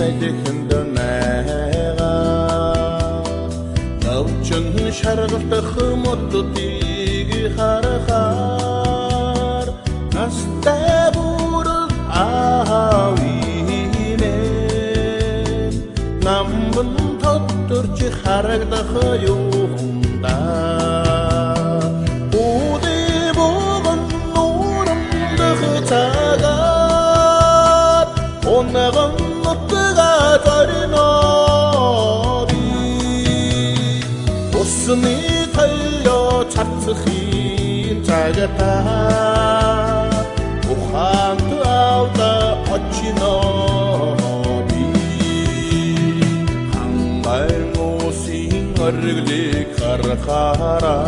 сайдхэнд найгаа навчин шаргалтах моддыг харахаар настай бүрэл аавинэ намбан тодорч харагдах юмда үди богон нурамдах цагаар оннаган нутга зарина усны талё цацхийн цагта ухаант авда очино би хангай мосын орглыг харахаараа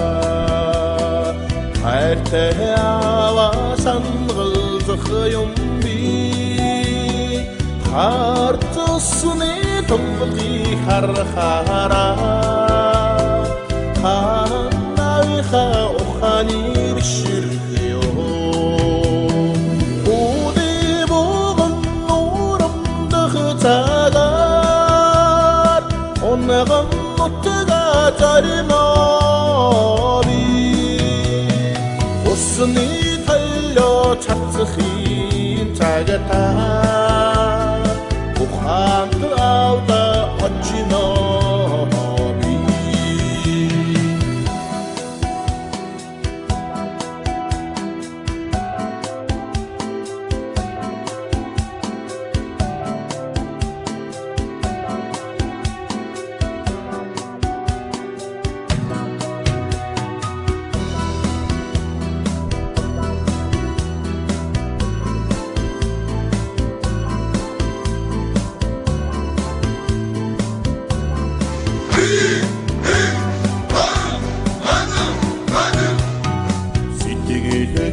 хайртай ава сангалзах юм би хартусны томлыг харахаараа ханаиха ухааны биширхё үди богон нурамдах цагаар оннаган нутга зарина би усны талё цацхийн цагта ухаант авда очино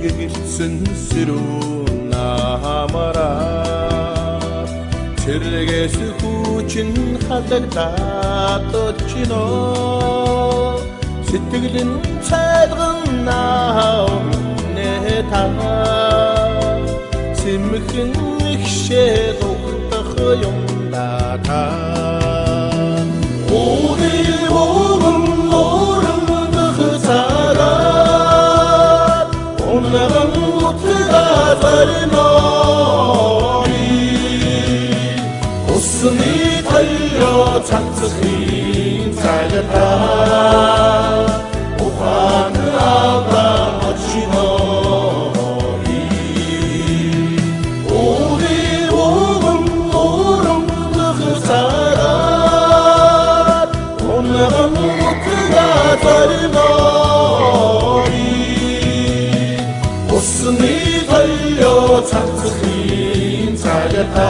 Сэтгийгэрсэн сэрүү намараа Тэргээс хүчин халагдаад очино Сэтгэлэн цайлган нэ та Сэмхэн ихшээ дугдах юм та Үди богон нурамдах цагаар оннаган нутга зарина би усны талё цацхийн цагта ухаан авда очино би үди богон нурамдах цагаар оннаган нутга зарина усны талё цацхийн цагта